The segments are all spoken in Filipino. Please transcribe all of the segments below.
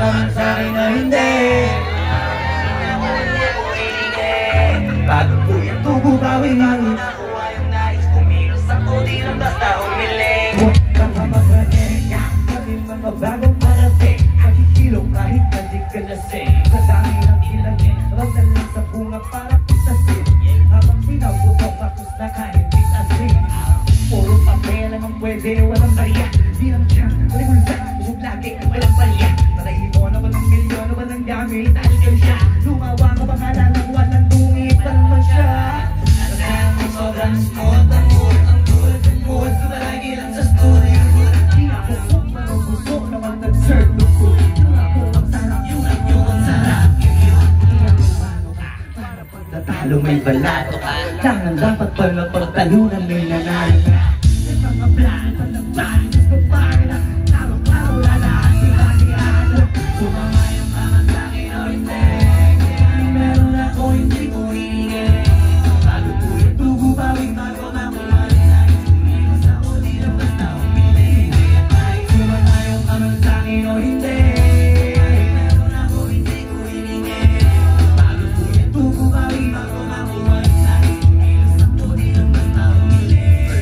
naman sa'kin na hindi. Bago po yung tubo bawing hangin, nakuha yung nais, kumilos ako, di lang basta umiling. Huwag kang mamagraning, kami mga bagong parating, makikilong kahit na di ka lasing. Sa dami ng kilangin, rasal lang sa bunga para pitasin. Habang pinabutok tapos na kahit pitasin. Puro papel ang pwede, walang bariya. Di lang siya, walang ulsa, busog lagi, walang palya. Narahipo na ba ng milyon, na ba ng gamit, aligal siya. Lumawa ka ba kala ng walang tungit pa naman siya. Alam mo sobrang smooth, ang mood, sumalagi lang sa studio. Di ako kung marubusok naman nag-serve ng food. Yung ako ang sarap, yung ang sarap. Iyak mo mano ka, para pagtatalo may balato ka. Tangan dapat pala pagtalunan may nanalo ka. Mga plan, panagpan, gusto pa rin ang klaro-klaro, lalaan sila-siyan. Sumama yung mga sa'kin o hindi. Meron ako hindi ko hihingi. Bago po yung tubo bawing bago makuha rin ay kumilos ako, di lang basta umiling. Sumama yung mga sa'kin o hindi. Meron ako hindi ko hihingi. Bago po yung tubo bawing bago makuha rin ay kumilos ako, di lang basta umiling.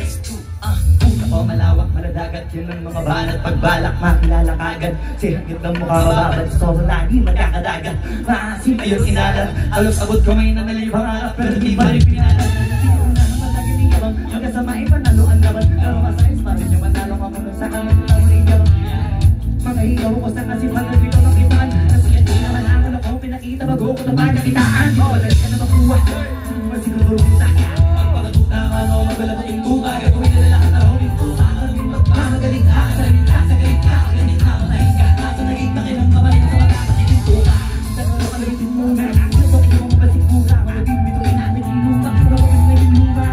O malawak, maladagat, yun ang mga banat. Pagbalak, makilala kagad. Sihagit ng mukha mababad, sobrang lagi magkakadagat. Maasim ayun inalat, halos abot kamay na nalay pangarap, pero di ba rin pinalat. Hindi ko na naman naging yabang, hanggang sa maipanaloan naman. Pero masayos pa rin yung manalo ka muna sa kanang lamang yabang. Mga higaw ko sa kasipan na bito ng kitaan. Kasi hindi naman angon ako, pinakita bago ko na pagkakitaan. Dahil ka na makuha, masiguro kita. Pagpagagot na ano, magalabot yung buka, gagawin na lahat na rin. Magaling ka, sarili ka, sagaling ka, galing ka, manahin ka, nasa naging takilang kabalin sa matatakitin ko ka. Tatalo ka nagitin muna, nasok yung mga basikura, malabing bituin namin hinunga, marapapin na yung lunga.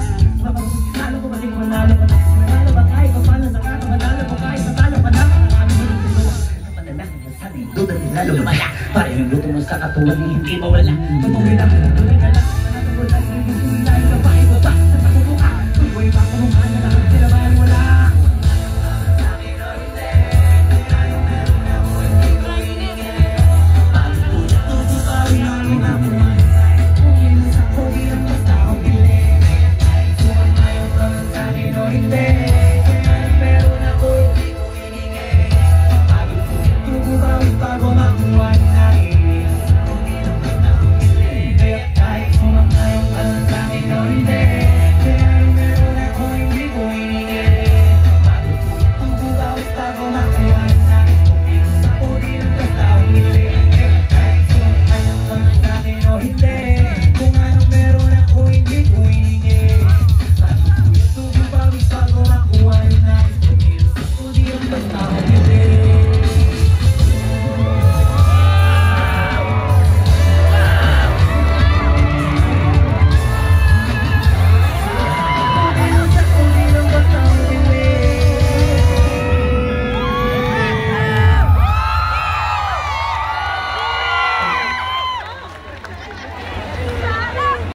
Mapagkakalo ko basing manalo ka na, manalo ba kahit pa paano sa kata, manalo ba kahit matalo ka na. Marami mo rin dalawa, napadala ka sa sarili, doon na nilalo lumaya, para yung luto mo sa katuwang hindi mawala. Patuloy lang, tuloy ka lang.